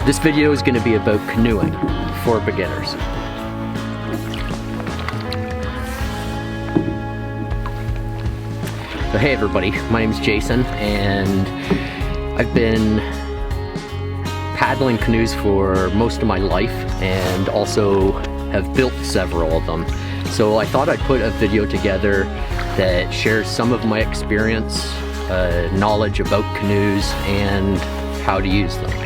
This video is going to be about canoeing for beginners. So hey everybody, my name is Jason and I've been paddling canoes for most of my life and also have built several of them. So I thought I'd put a video together that shares some of my experience, knowledge about canoes and how to use them.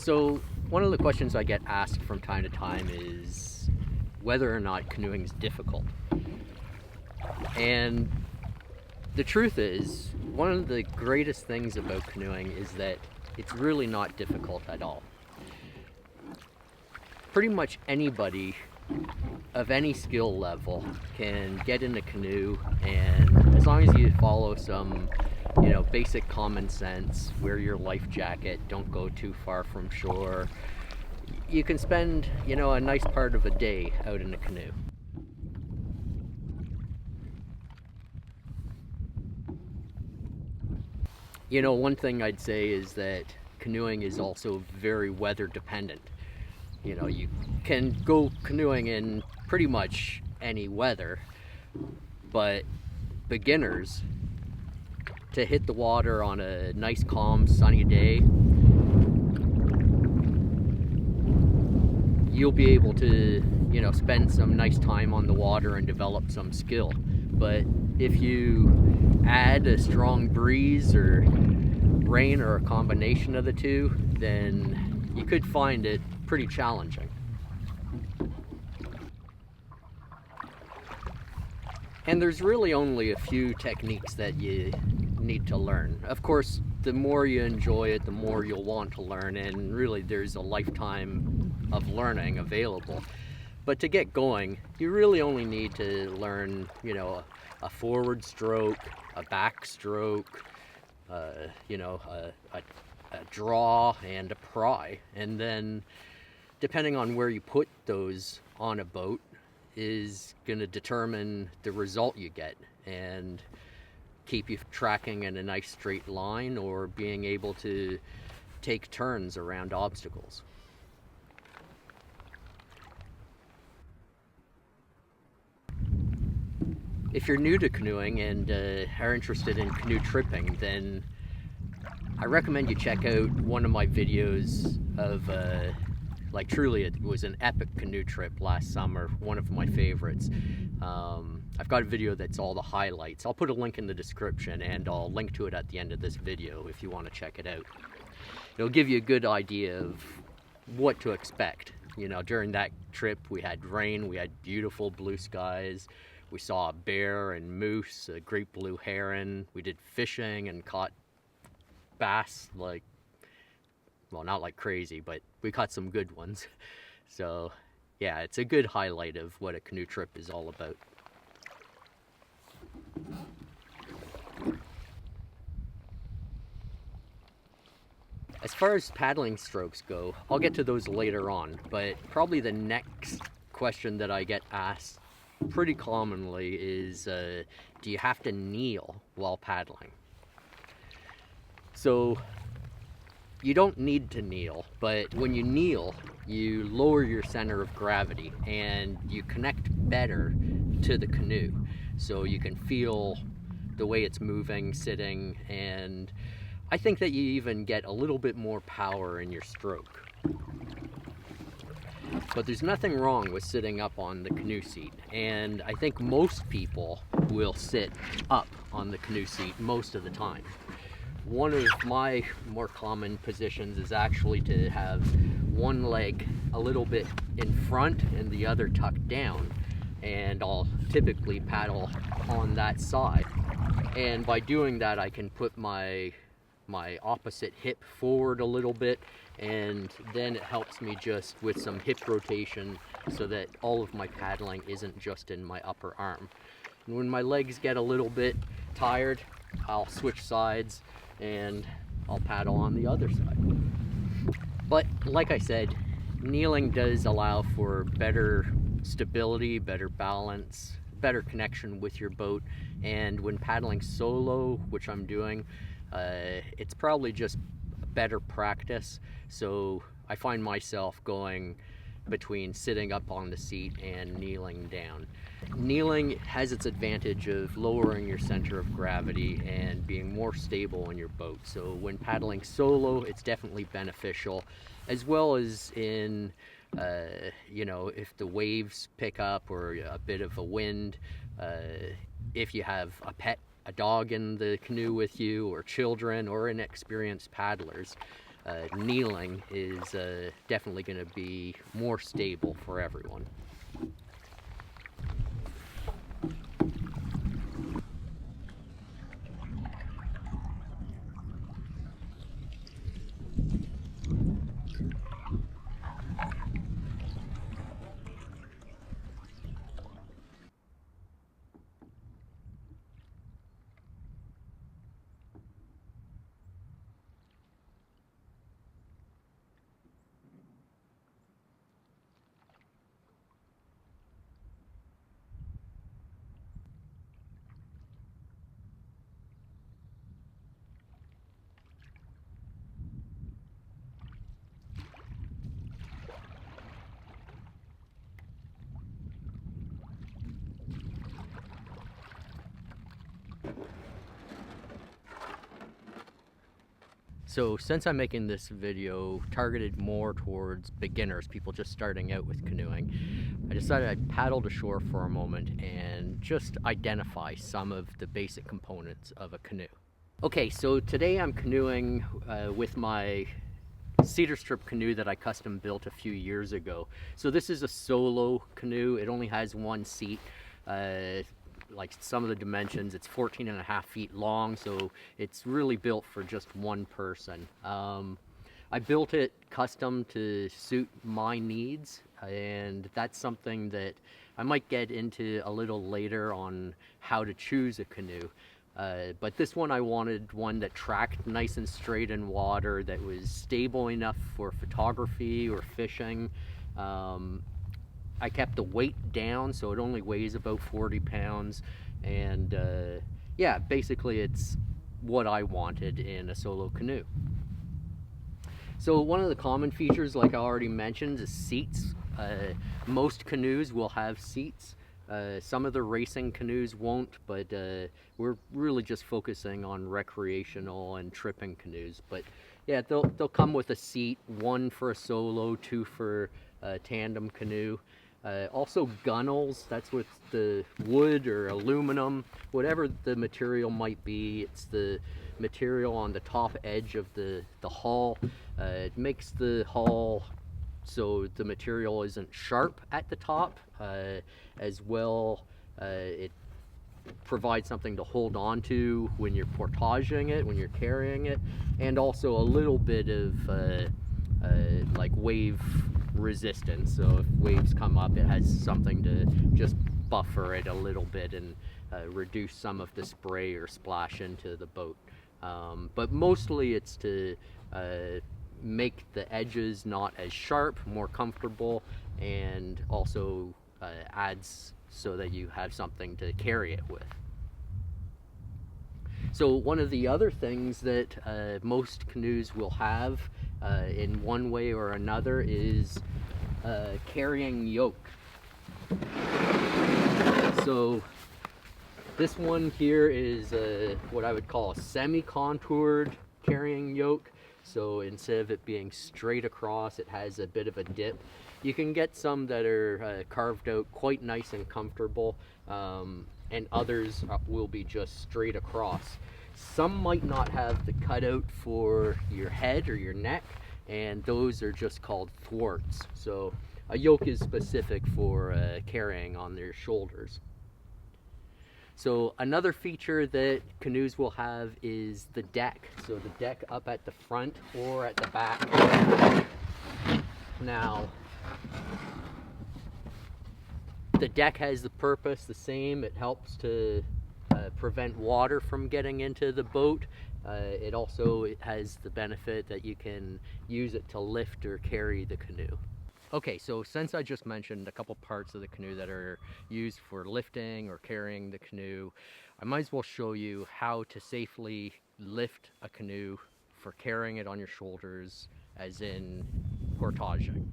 So one of the questions I get asked from time to time is whether or not canoeing is difficult. And the truth is, one of the greatest things about canoeing is that it's really not difficult at all. Pretty much anybody of any skill level can get in a canoe, and as long as you follow some basic common sense, wear your life jacket, don't go too far from shore, you can spend, a nice part of a day out in a canoe. One thing I'd say is that canoeing is also very weather dependent. You can go canoeing in pretty much any weather, but beginners, to hit the water on a nice, calm, sunny day, you'll be able to, spend some nice time on the water and develop some skill. But if you add a strong breeze or rain or a combination of the two, then you could find it pretty challenging. And there's really only a few techniques that you need to learn. Of course, the more you enjoy it, the more you'll want to learn, and really there's a lifetime of learning available. But to get going, you really only need to learn, a forward stroke, a back stroke, a draw and a pry. And then depending on where you put those on a boat is going to determine the result you get and keep you tracking in a nice straight line or being able to take turns around obstacles. If you're new to canoeing and are interested in canoe tripping, then I recommend you check out one of my videos of truly it was an epic canoe trip last summer, one of my favorites. I've got a video that's all the highlights. I'll put a link in the description and I'll link to it at the end of this video if you want to check it out. It'll give you a good idea of what to expect. During that trip we had rain, we had beautiful blue skies, we saw a bear and moose, a great blue heron, we did fishing and caught bass not like crazy, but we caught some good ones. So yeah, it's a good highlight of what a canoe trip is all about. As far as paddling strokes go, I'll get to those later on, but probably the next question that I get asked pretty commonly is, do you have to kneel while paddling? So you don't need to kneel, but when you kneel, you lower your center of gravity and you connect better to the canoe. so you can feel the way it's moving sitting, and I think that you even get a little bit more power in your stroke. But there's nothing wrong with sitting up on the canoe seat, and I think most people will sit up on the canoe seat most of the time. One of my more common positions is actually to have one leg a little bit in front and the other tucked down, and I'll typically paddle on that side. And by doing that, I can put my opposite hip forward a little bit, and then it helps me just with some hip rotation so that all of my paddling isn't just in my upper arm. And when my legs get a little bit tired, I'll switch sides and I'll paddle on the other side. But like I said, kneeling does allow for better stability, better balance, better connection with your boat, and when paddling solo, which I'm doing, it's probably just better practice. So I find myself going between sitting up on the seat and kneeling down. Kneeling has its advantage of lowering your center of gravity and being more stable in your boat. So when paddling solo, it's definitely beneficial, as well as in you know, if the waves pick up or a bit of a wind, if you have a pet, a dog in the canoe with you, or children, or inexperienced paddlers, kneeling is definitely going to be more stable for everyone. So since I'm making this video targeted more towards beginners, people just starting out with canoeing, I decided I'd paddle to shore for a moment and just identify some of the basic components of a canoe. Okay, so today I'm canoeing with my cedar strip canoe that I custom built a few years ago. So this is a solo canoe. It only has one seat. Like some of the dimensions, it's 14.5 feet long, so it's really built for just one person. I built it custom to suit my needs, and that's something that I might get into a little later on how to choose a canoe. But this one, I wanted one that tracked nice and straight in water, that was stable enough for photography or fishing. I kept the weight down, so it only weighs about 40 pounds. And yeah, basically it's what I wanted in a solo canoe. So one of the common features, like I already mentioned, is seats. Most canoes will have seats. Some of the racing canoes won't, but we're really just focusing on recreational and tripping canoes. But yeah, they'll come with a seat, one for a solo, two for a tandem canoe. Also gunnels, that's with the wood or aluminum, whatever the material might be. It's the material on the top edge of the hull. It makes the hull so the material isn't sharp at the top, as well. It provides something to hold on to when you're portaging it, when you're carrying it, and also a little bit of like wave resistance. So if waves come up, it has something to just buffer it a little bit and reduce some of the spray or splash into the boat. But mostly it's to make the edges not as sharp, more comfortable, and also adds so that you have something to carry it with. So one of the other things that most canoes will have in one way or another is carrying yoke. So This one here is what I would call a semi-contoured carrying yoke. So instead of it being straight across, it has a bit of a dip. You can get some that are carved out quite nice and comfortable, and others will be just straight across. Some might not have the cutout for your head or your neck, and those are just called thwarts. So a yoke is specific for carrying on their shoulders. So another feature that canoes will have is the deck. So the deck up at the front or at the back. Now, the deck has the purpose the same. It helps to prevent water from getting into the boat. It also has the benefit that you can use it to lift or carry the canoe. Okay, so since I just mentioned a couple parts of the canoe that are used for lifting or carrying the canoe, I might as well show you how to safely lift a canoe for carrying it on your shoulders, as in portaging.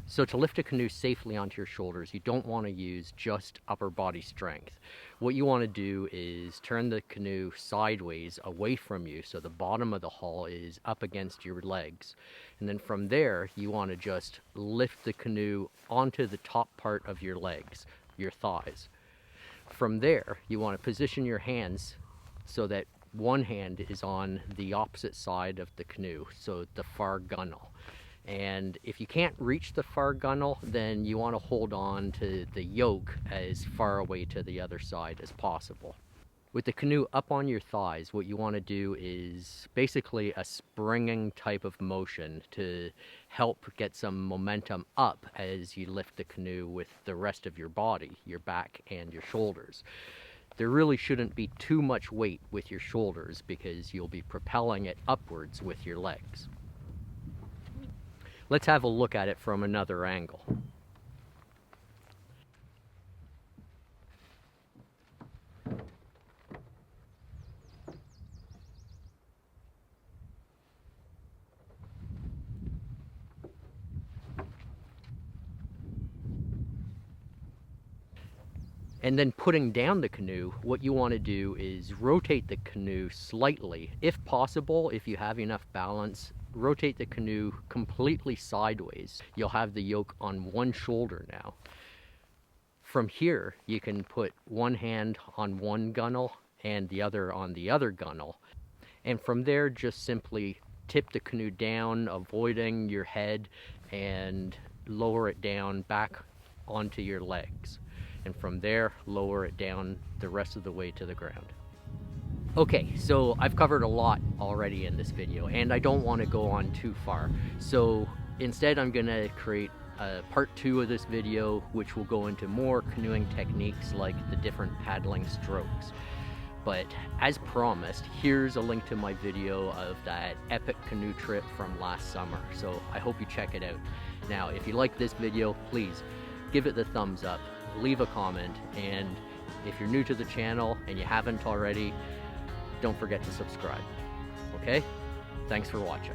So to lift a canoe safely onto your shoulders, you don't want to use just upper body strength. What you want to do is turn the canoe sideways away from you so the bottom of the hull is up against your legs. And then from there, you want to just lift the canoe onto the top part of your legs, your thighs. From there, you want to position your hands so that one hand is on the opposite side of the canoe, so the far gunwale. And if you can't reach the far gunwale, then you want to hold on to the yoke as far away to the other side as possible. With the canoe up on your thighs, what you want to do is basically a springing type of motion to help get some momentum up as you lift the canoe with the rest of your body, your back and your shoulders. There really shouldn't be too much weight with your shoulders because you'll be propelling it upwards with your legs. Let's have a look at it from another angle. And then putting down the canoe, what you want to do is rotate the canoe slightly. If possible, if you have enough balance, rotate the canoe completely sideways. You'll have the yoke on one shoulder now. From here, you can put one hand on one gunwale and the other on the other gunwale. And from there, just simply tip the canoe down, avoiding your head, and lower it down back onto your legs. And from there, lower it down the rest of the way to the ground. Okay, so I've covered a lot already in this video, and I don't want to go on too far. So instead, I'm going to create a part 2 of this video, which will go into more canoeing techniques like the different paddling strokes. But as promised, here's a link to my video of that epic canoe trip from last summer. So I hope you check it out. Now, if you like this video, please give it the thumbs up, leave a comment, and if you're new to the channel and you haven't already, don't forget to subscribe. Okay? Thanks for watching.